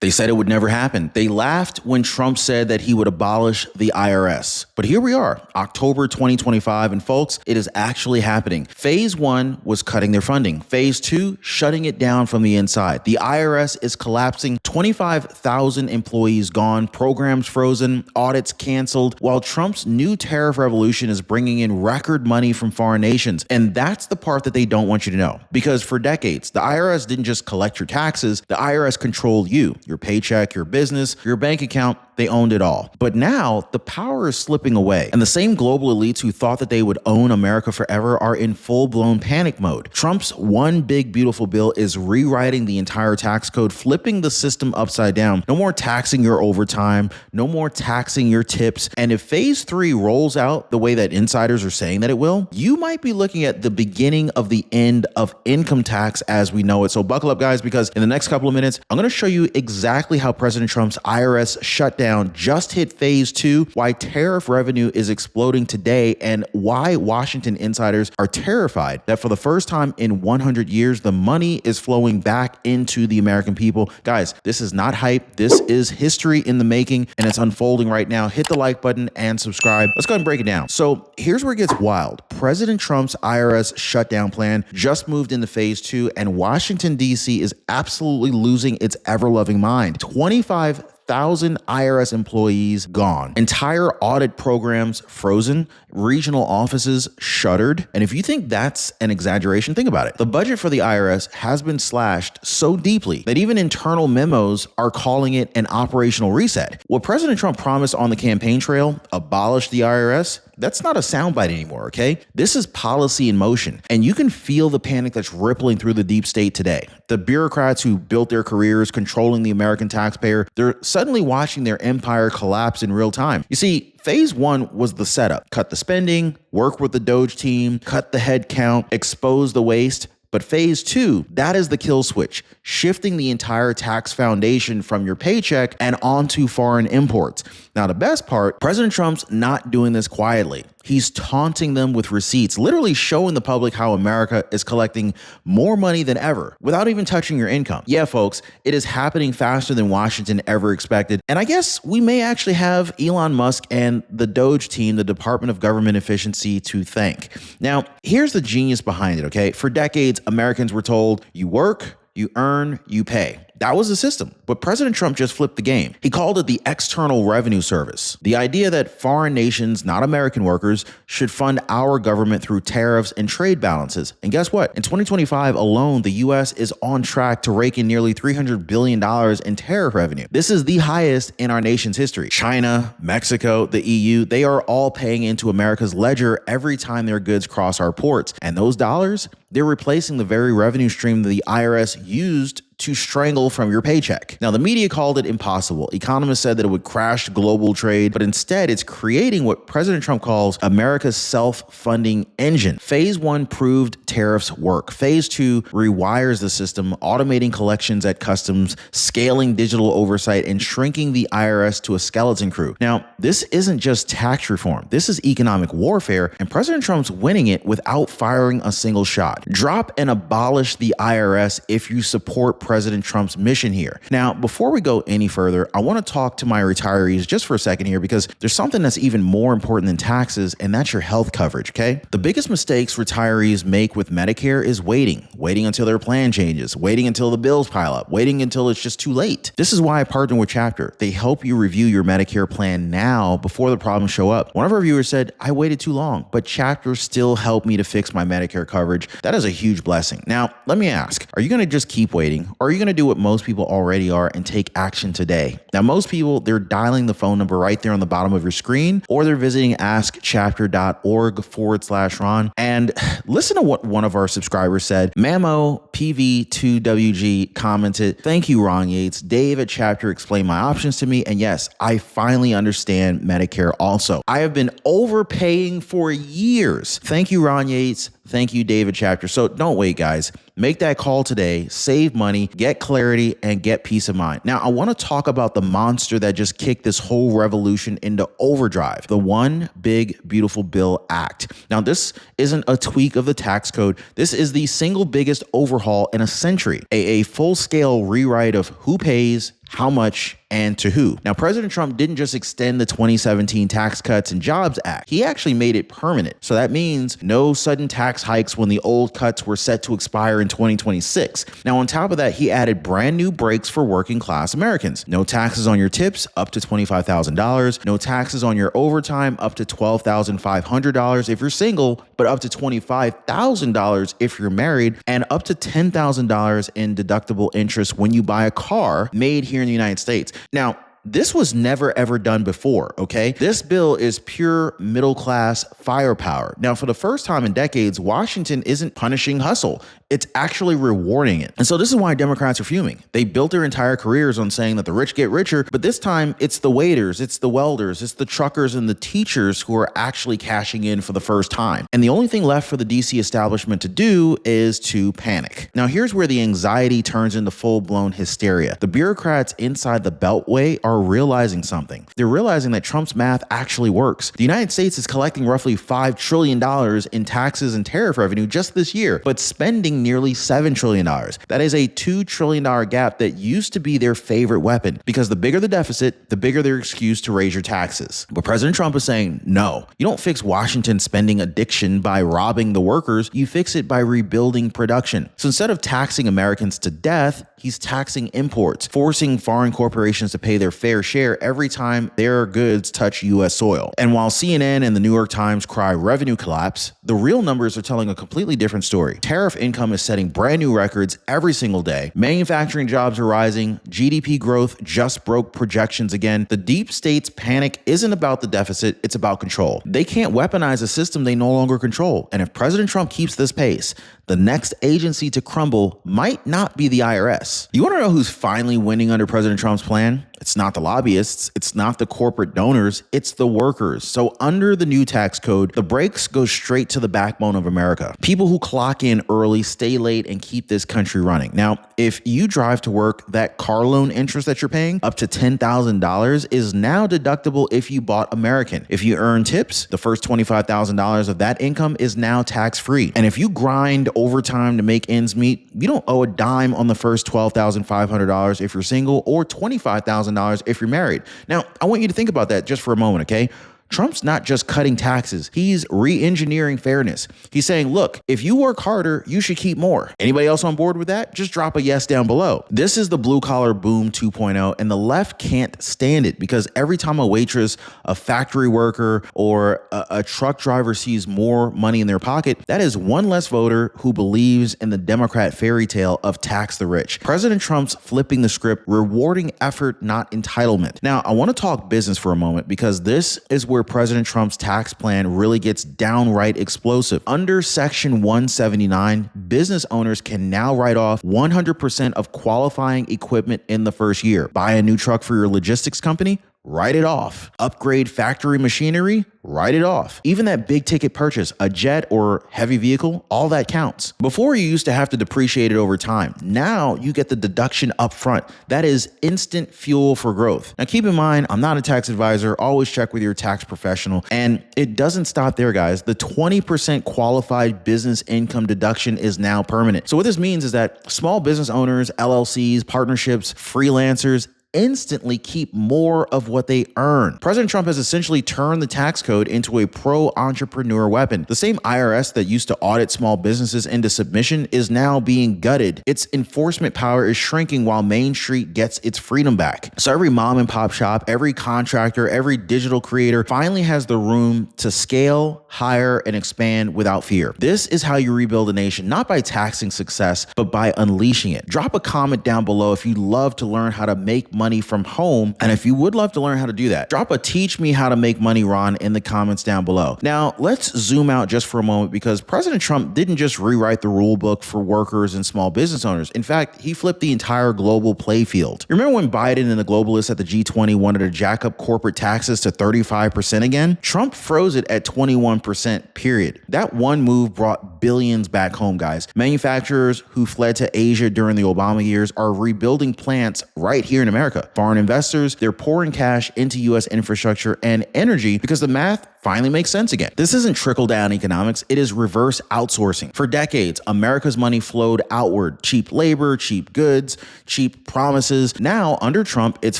They said it would never happen. They laughed when Trump said that he would abolish the IRS. But here we are, October 2025, and folks, it is actually happening. Phase 1 was cutting their funding. Phase 2, shutting it down from the inside. The IRS is collapsing, 25,000 employees gone, programs frozen, audits canceled, while Trump's new tariff revolution is bringing in record money from foreign nations. And that's the part that they don't want you to know. Because for decades, the IRS didn't just collect your taxes, the IRS controlled you, your paycheck, your business, your bank account. They owned it all. But now the power is slipping away. And the same global elites who thought that they would own America forever are in full-blown panic mode. Trump's one big beautiful bill is rewriting the entire tax code, flipping the system upside down. No more taxing your overtime, no more taxing your tips. And if phase 3 rolls out the way that insiders are saying that it will, you might be looking at the beginning of the end of income tax as we know it. So buckle up, guys, because in the next couple of minutes, I'm going to show you exactly how President Trump's IRS shutdown just hit phase 2, why tariff revenue is exploding today, and why Washington insiders are terrified that for the first time in 100 years, the money is flowing back into the American people. Guys, this is not hype. This is history in the making, and it's unfolding right now. Hit the like button and subscribe. Let's go ahead and break it down. So here's where it gets wild. President Trump's IRS shutdown plan just moved into phase 2, and Washington, D.C. is absolutely losing its ever-loving mind. 25,000 IRS employees gone, entire audit programs frozen, regional offices shuttered. And if you think that's an exaggeration, think about it. The budget for the IRS has been slashed so deeply that even internal memos are calling it an operational reset. What President Trump promised on the campaign trail, abolish the IRS, that's not a soundbite anymore, okay? This is policy in motion, and you can feel the panic that's rippling through the deep state today. The bureaucrats who built their careers controlling the American taxpayer, they're suddenly watching their empire collapse in real time. You see, phase 1 was the setup. Cut the spending, work with the Doge team, cut the head count, expose the waste. But phase 2, that is the kill switch, shifting the entire tax foundation from your paycheck and onto foreign imports. Now, the best part, President Trump's not doing this quietly. He's taunting them with receipts, literally showing the public how America is collecting more money than ever without even touching your income. Yeah, folks, it is happening faster than Washington ever expected. And I guess we may actually have Elon Musk and the Doge team, the Department of Government Efficiency, to thank. Now, here's the genius behind it, okay? For decades, Americans were told, you work, you earn, you pay. That was the system. But President Trump just flipped the game. He called it the External Revenue Service. The idea that foreign nations, not American workers, should fund our government through tariffs and trade balances. And guess what? In 2025 alone, the U.S. is on track to rake in nearly $300 billion in tariff revenue. This is the highest in our nation's history. China, Mexico, the EU, they are all paying into America's ledger every time their goods cross our ports. And those dollars, they're replacing the very revenue stream that the IRS used to strangle from your paycheck. Now, the media called it impossible. Economists said that it would crash global trade, but instead it's creating what President Trump calls America's self-funding engine. Phase 1 proved tariffs work. Phase 2 rewires the system, automating collections at customs, scaling digital oversight, and shrinking the IRS to a skeleton crew. Now, this isn't just tax reform. This is economic warfare, and President Trump's winning it without firing a single shot. Drop and abolish the IRS if you support President Trump's mission here. Now, before we go any further, I want to talk to my retirees just for a second here, because there's something that's even more important than taxes, and that's your health coverage, okay? The biggest mistakes retirees make with Medicare is waiting until their plan changes, waiting until the bills pile up, waiting until it's just too late. This is why I partner with Chapter. They help you review your Medicare plan now before the problems show up. One of our viewers said, I waited too long, but Chapter still helped me to fix my Medicare coverage. That is a huge blessing. Now, let me ask, are you going to just keep waiting? Or are you going to do what most people already are and take action today? Now, most people, they're dialing the phone number right there on the bottom of your screen, or they're visiting askchapter.org/Ron. And listen to what one of our subscribers said. Mamo PV2WG commented, thank you, Ron Yates. Dave at Chapter explained my options to me. And yes, I finally understand Medicare also. I have been overpaying for years. Thank you, Ron Yates. Thank you, David Chapter. So don't wait, guys. Make that call today, save money, get clarity, and get peace of mind. Now, I want to talk about the monster that just kicked this whole revolution into overdrive, the One Big Beautiful Bill Act. Now, this isn't a tweak of the tax code. This is the single biggest overhaul in a century, a full-scale rewrite of who pays, how much, and to who. Now, President Trump didn't just extend the 2017 Tax Cuts and Jobs Act. He actually made it permanent. So that means no sudden tax hikes when the old cuts were set to expire in 2026. Now, on top of that, he added brand new breaks for working class Americans. No taxes on your tips up to $25,000. No taxes on your overtime up to $12,500 if you're single, but up to $25,000 if you're married, and up to $10,000 in deductible interest when you buy a car made here in the United States. Now, this was never ever done before, okay? This bill is pure middle class firepower. Now, for the first time in decades, Washington isn't punishing hustle. It's actually rewarding it. And so this is why Democrats are fuming. They built their entire careers on saying that the rich get richer, but this time it's the waiters, it's the welders, it's the truckers and the teachers who are actually cashing in for the first time. And the only thing left for the DC establishment to do is to panic. Now, here's where the anxiety turns into full-blown hysteria. The bureaucrats inside the Beltway are realizing something. They're realizing that Trump's math actually works. The United States is collecting roughly $5 trillion in taxes and tariff revenue just this year, but spending nearly $7 trillion. That is a $2 trillion gap that used to be their favorite weapon, because the bigger the deficit, the bigger their excuse to raise your taxes. But President Trump is saying, no, you don't fix Washington's spending addiction by robbing the workers, you fix it by rebuilding production. So instead of taxing Americans to death, he's taxing imports, forcing foreign corporations to pay their fair share every time their goods touch U.S. soil. And while CNN and the New York Times cry revenue collapse, the real numbers are telling a completely different story. Tariff income is setting brand new records every single day. Manufacturing jobs are rising. GDP growth just broke projections again. The deep state's panic isn't about the deficit, it's about control. They can't weaponize a system they no longer control. And if President Trump keeps this pace, the next agency to crumble might not be the IRS. You want to know who's finally winning under President Trump's plan? It's not the lobbyists, it's not the corporate donors, it's the workers. So under the new tax code, the brakes go straight to the backbone of America. People who clock in early, stay late, and keep this country running. Now, if you drive to work, that car loan interest that you're paying, up to $10,000, is now deductible if you bought American. If you earn tips, the first $25,000 of that income is now tax-free. And if you grind overtime to make ends meet, you don't owe a dime on the first $12,500 if you're single, or $25,000 if you're married. Now, I want you to think about that just for a moment, okay? Trump's not just cutting taxes, he's re-engineering fairness. He's saying, look, if you work harder, you should keep more. Anybody else on board with that? Just drop a yes down below. This is the blue collar boom 2.0, and the left can't stand it, because every time a waitress, a factory worker, or a truck driver sees more money in their pocket, that is one less voter who believes in the Democrat fairy tale of tax the rich. President Trump's flipping the script, rewarding effort, not entitlement. Now, I want to talk business for a moment, because this is where President Trump's tax plan really gets downright explosive. Under Section 179, business owners can now write off 100% of qualifying equipment in the first year. Buy a new truck for your logistics company? Write it off. Upgrade factory machinery? Write it off. Even that big ticket purchase, a jet or heavy vehicle, all that counts. Before, you used to have to depreciate it over time. Now you get the deduction up front. That is instant fuel for growth. Now keep in mind, I'm not a tax advisor. Always check with your tax professional. And it doesn't stop there, guys. The 20% qualified business income deduction is now permanent. So what this means is that small business owners, LLCs, partnerships, freelancers, instantly keep more of what they earn. President Trump has essentially turned the tax code into a pro-entrepreneur weapon. The same IRS that used to audit small businesses into submission is now being gutted. Its enforcement power is shrinking while Main Street gets its freedom back. So every mom and pop shop, every contractor, every digital creator finally has the room to scale, hire, and expand without fear. This is how you rebuild a nation, not by taxing success, but by unleashing it. Drop a comment down below if you'd love to learn how to make money from home. And if you would love to learn how to do that, drop a teach me how to make money, Ron, in the comments down below. Now, let's zoom out just for a moment, because President Trump didn't just rewrite the rule book for workers and small business owners. In fact, he flipped the entire global playfield. Remember when Biden and the globalists at the G20 wanted to jack up corporate taxes to 35% again? Trump froze it at 21%, period. That one move brought billions back home, guys. Manufacturers who fled to Asia during the Obama years are rebuilding plants right here in America. Foreign investors, they're pouring cash into U.S. infrastructure and energy because the math finally makes sense again. This isn't trickle-down economics, it is reverse outsourcing. For decades, America's money flowed outward. Cheap labor, cheap goods, cheap promises. Now, under Trump, it's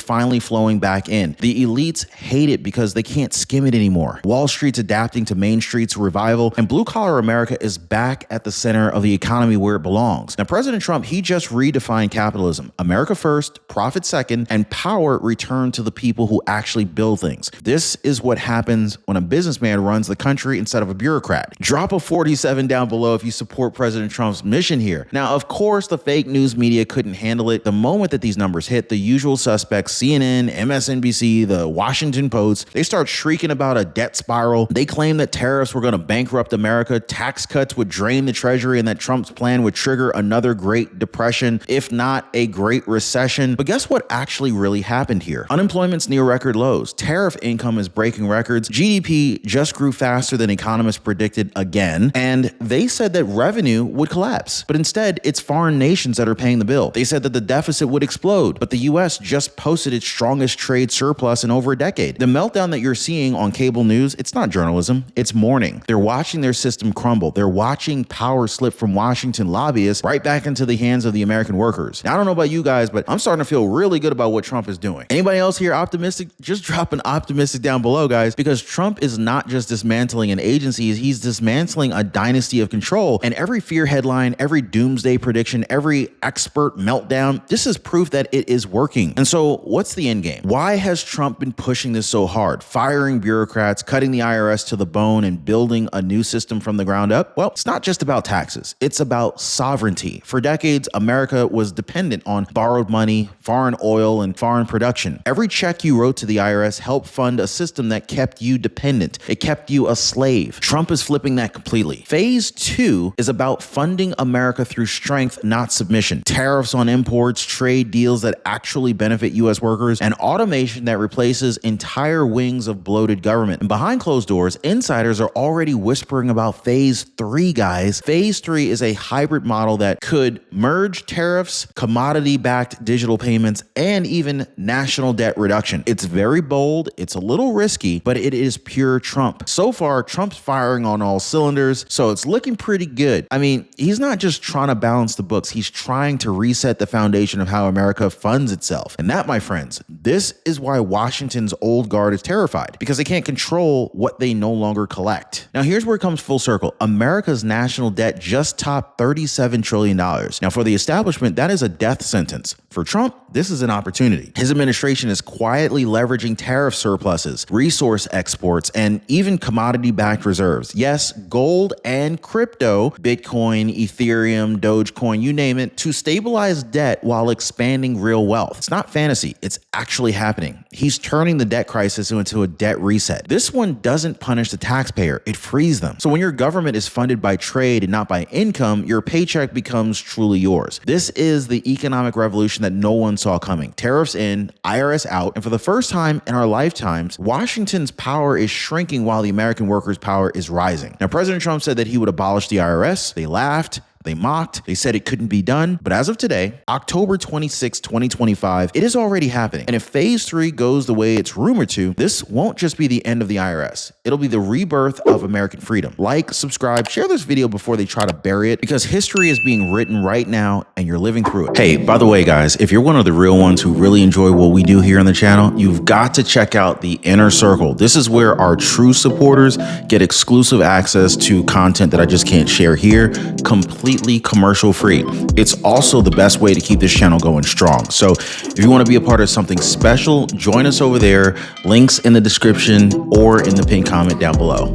finally flowing back in. The elites hate it because they can't skim it anymore. Wall Street's adapting to Main Street's revival, and blue-collar America is back at the center of the economy where it belongs. Now, President Trump, he just redefined capitalism. America first, profit second, and power returned to the people who actually build things. This is what happens when a businessman runs the country instead of a bureaucrat. Drop a 47 down below if you support President Trump's mission here. Now, of course, the fake news media couldn't handle it. The moment that these numbers hit, the usual suspects, CNN, MSNBC, the Washington Post, they start shrieking about a debt spiral. They claim that tariffs were going to bankrupt America, tax cuts would drain the treasury, and that Trump's plan would trigger another Great Depression, if not a Great Recession. But guess what actually really happened here? Unemployment's near record lows. Tariff income is breaking records. GDP just grew faster than economists predicted again, and they said that revenue would collapse. But instead, it's foreign nations that are paying the bill. They said that the deficit would explode, but the US just posted its strongest trade surplus in over a decade. The meltdown that you're seeing on cable news, it's not journalism, it's mourning. They're watching their system crumble. They're watching power slip from Washington lobbyists right back into the hands of the American workers. Now, I don't know about you guys, but I'm starting to feel really good about what Trump is doing. Anybody else here optimistic? Just drop an optimistic down below, guys, because Trump is not just dismantling an agency, he's dismantling a dynasty of control. And every fear headline, every doomsday prediction, every expert meltdown, this is proof that it is working. And so what's the end game? Why has Trump been pushing this so hard? Firing bureaucrats, cutting the IRS to the bone, and building a new system from the ground up? Well, it's not just about taxes. It's about sovereignty. For decades, America was dependent on borrowed money, foreign oil, and foreign production. Every check you wrote to the IRS helped fund a system that kept you dependent. It kept you a slave. Trump is flipping that completely. Phase 2 is about funding America through strength, not submission. Tariffs on imports, trade deals that actually benefit U.S. workers, and automation that replaces entire wings of bloated government. And behind closed doors, insiders are already whispering about Phase 3, guys. Phase 3 is a hybrid model that could merge tariffs, commodity-backed digital payments, and even national debt reduction. It's very bold, it's a little risky, but it is pure Trump. So far, Trump's firing on all cylinders, so it's looking pretty good. I mean, he's not just trying to balance the books, he's trying to reset the foundation of how America funds itself. And that, my friends, this is why Washington's old guard is terrified, because they can't control what they no longer collect. Now, here's where it comes full circle. America's national debt just topped $37 trillion. Now, for the establishment, that is a death sentence. For Trump, this is an opportunity. His administration is quietly leveraging tariff surpluses, resource exports, and even commodity-backed reserves. Yes, gold and crypto, Bitcoin, Ethereum, Dogecoin, you name it, to stabilize debt while expanding real wealth. It's not fantasy, it's actually happening. He's turning the debt crisis into a debt reset. This one doesn't punish the taxpayer, it frees them. So when your government is funded by trade and not by income, your paycheck becomes truly yours. This is the economic revolution that no one saw coming. Tariffs in, IRS out, and for the first time in our lifetimes, Washington's power is shrinking while the American workers' power is rising. Now, President Trump said that he would abolish the IRS. They laughed. They mocked, they said it couldn't be done. But as of today, October 26, 2025, it is already happening. And if Phase 3 goes the way it's rumored to, this won't just be the end of the IRS. It'll be the rebirth of American freedom. Like, subscribe, share this video before they try to bury it, because history is being written right now and you're living through it. Hey, by the way, guys, if you're one of the real ones who really enjoy what we do here on the channel, you've got to check out the Inner Circle. This is where our true supporters get exclusive access to content that I just can't share here, completely commercial free. It's also the best way to keep this channel going strong. So if you want to be a part of something special, join us over there. Links in the description or in the pinned comment down below.